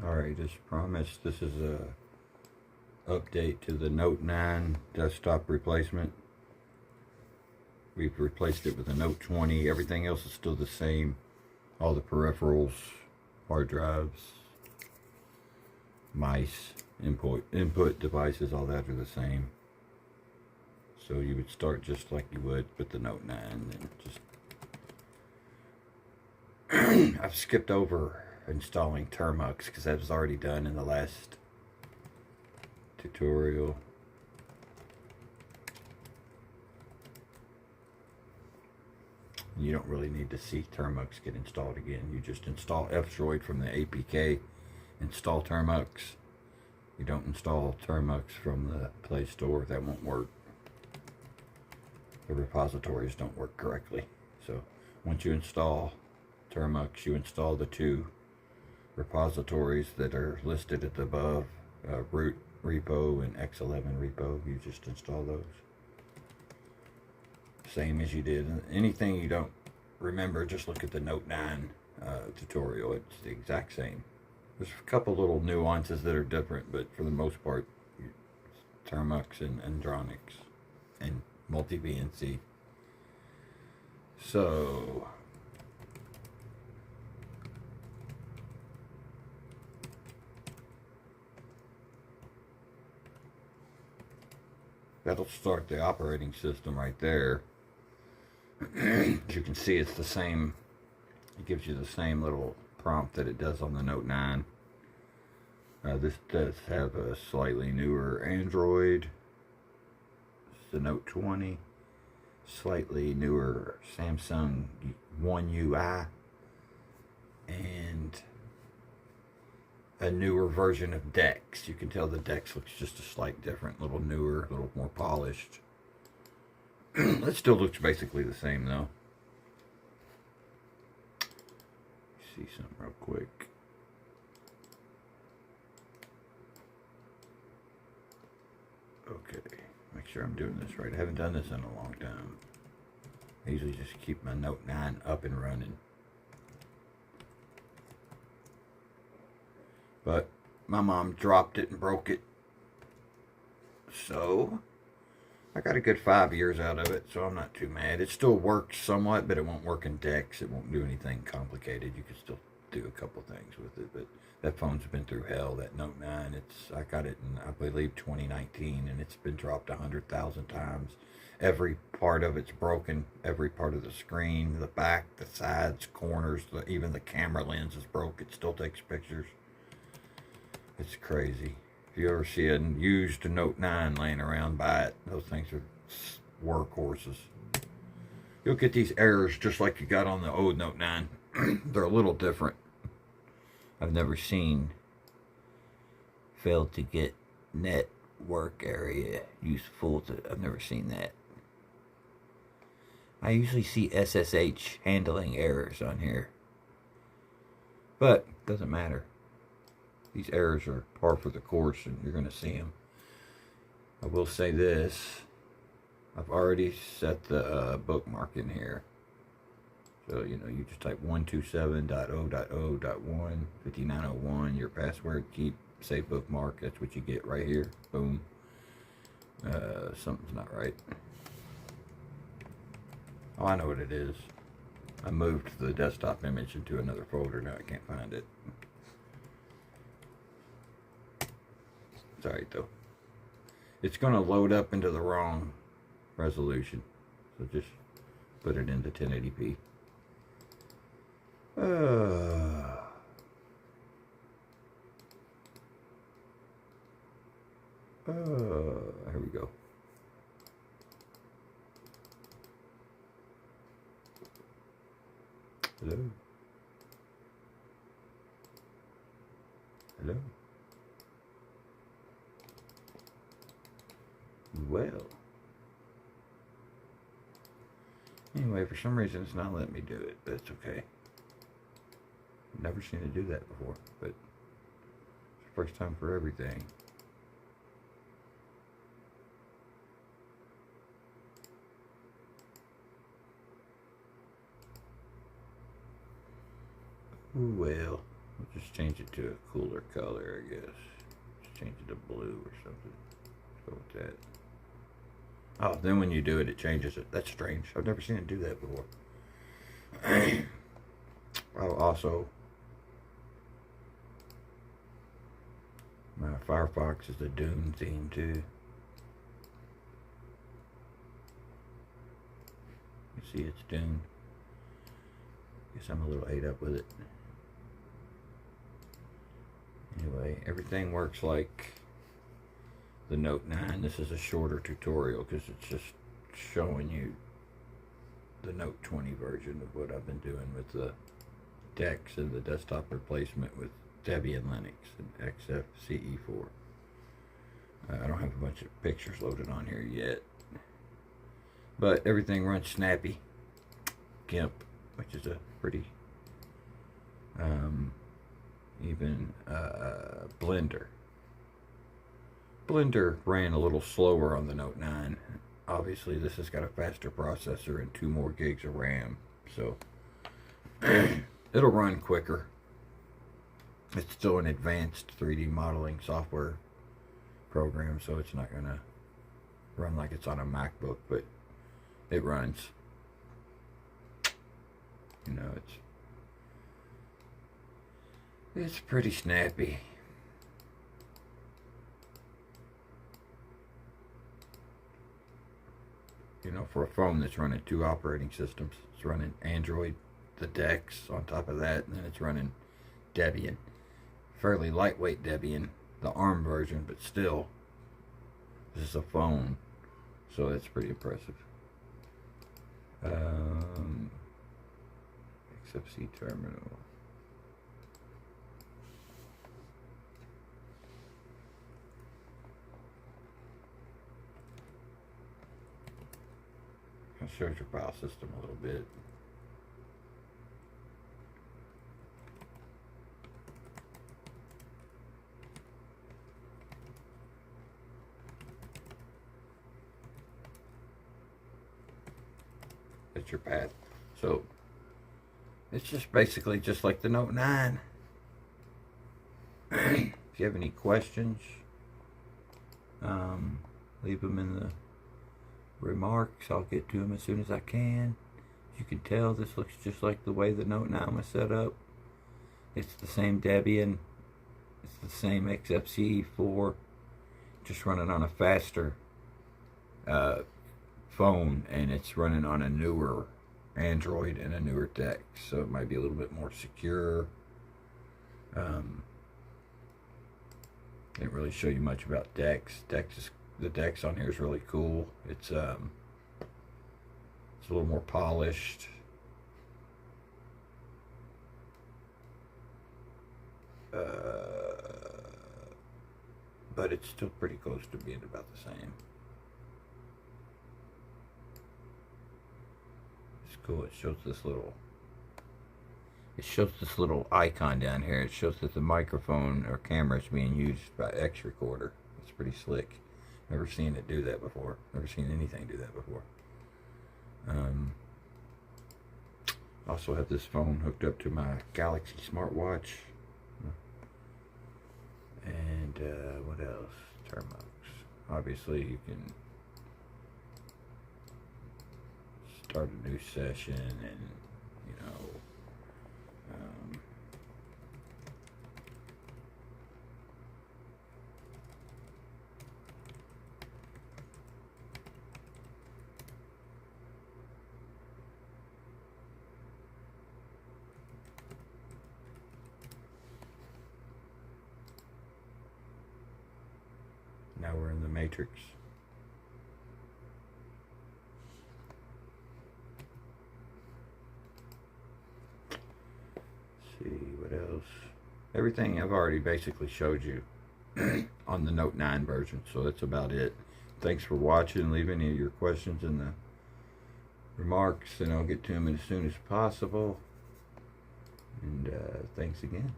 Alright, as promised, this is a update to the NOTE9 desktop replacement. We've replaced it with a NOTE20. Everything else is still the same. All the peripherals, hard drives, mice, input devices, all that are the same. So you would start just like you would with the NOTE9 and just I've skipped over installing Termux because that was already done in the last tutorial. You don't really need to see Termux get installed again. You just install F-Droid from the APK, install Termux. You don't install Termux from the Play Store, that won't work. The repositories don't work correctly. So once you install Termux, you install the two repositories that are listed at the above, root repo and X11 repo. You just install those. Same as you did. Anything you don't remember, just look at the NOTE9 tutorial. It's the exact same. There's a couple little nuances that are different, but for the most part, Termux and Andronix and multi-VNC. So that'll start the operating system right there. As you can see, it's the same. It gives you the same little prompt that it does on the NOTE9. This does have a slightly newer Android. It's the NOTE20. Slightly newer Samsung One UI. And a newer version of DEX. You can tell the DEX looks just a slight different, a little newer, a little more polished. It still looks basically the same though. See something real quick. Okay, make sure I'm doing this right. I haven't done this in a long time. I usually just keep my NOTE9 up and running. But my mom dropped it and broke it. So I got a good 5 years out of it, so I'm not too mad. It still works somewhat, but it won't work in DEX. It won't do anything complicated. You can still do a couple things with it, but that phone's been through hell, that NOTE9. I got it in, I believe, 2019, and it's been dropped 100,000 times. Every part of it's broken. Every part of the screen, the back, the sides, corners, even the camera lens is broke. It still takes pictures. It's crazy. If you ever see a used NOTE9 laying around, buy it. Those things are workhorses. You'll get these errors just like you got on the old NOTE9. They're a little different. I've never seen failed to get network area useful to. I've never seen that. I usually see SSH handling errors on here. But it doesn't matter. These errors are par for the course, and you're going to see them. I will say this. I've already set the bookmark in here. So, you know, you just type 127.0.0.1, 5901, your password, keep, save bookmark. That's what you get right here. Boom. Something's not right. Oh, I know what it is. I moved the desktop image into another folder. Now I can't find it. It's alright though. It's going to load up into the wrong resolution. So just put it into 1080p. Here we go. Hello. Hello. Well, anyway, for some reason it's not letting me do it, but it's okay. I've never seen it do that before, but it's the first time for everything. Well, We'll just change it to a cooler color, I guess. Just change it to blue or something. Go with that. Oh, then when you do it, it changes it. That's strange. I've never seen it do that before. Oh, also, my Firefox is the Doom theme too. You see it's Doom. Guess I'm a little ate up with it. Anyway, everything works like the Note9. This is a shorter tutorial because it's just showing you the Note20 version of what I've been doing with the DEX and the desktop replacement with Debian Linux and XFCE4. I don't have a bunch of pictures loaded on here yet, but everything runs snappy. GIMP, which is a pretty even Blender. Blender ran a little slower on the Note9. Obviously, this has got a faster processor and 2 more gigs of RAM, so it'll run quicker. It's still an advanced 3D modeling software program, so it's not gonna run like it's on a MacBook, but it runs. You know, it's pretty snappy. You know, for a phone that's running 2 operating systems. It's running Android, the DEX on top of that, and then it's running Debian. Fairly lightweight Debian, the ARM version, but still, this is a phone, so that's pretty impressive. XFC terminal. I'll show your file system a little bit. That's your path. So it's just basically just like the Note9. If you have any questions, leave them in the remarks. I'll get to them as soon as I can. As you can tell, this looks just like the way the Note9 was set up. It's the same Debian. It's the same XFCE4, just running on a faster phone, and it's running on a newer Android and a newer DEX, so it might be a little bit more secure. Didn't really show you much about DEX. The DEX on here is really cool. It's a little more polished. But it's still pretty close to being about the same. It's cool. It shows this little icon down here. It shows that the microphone or camera is being used by X Recorder. It's pretty slick. Never seen it do that before. Never seen anything do that before. Also have this phone hooked up to my Galaxy smartwatch. And what else? Termux. Obviously, you can start a new session, and you know, now we're in the matrix. Let's see what else. Everything I've already basically showed you on the Note9 version, so that's about it. Thanks for watching. Leave any of your questions in the remarks, and I'll get to them as soon as possible. And thanks again.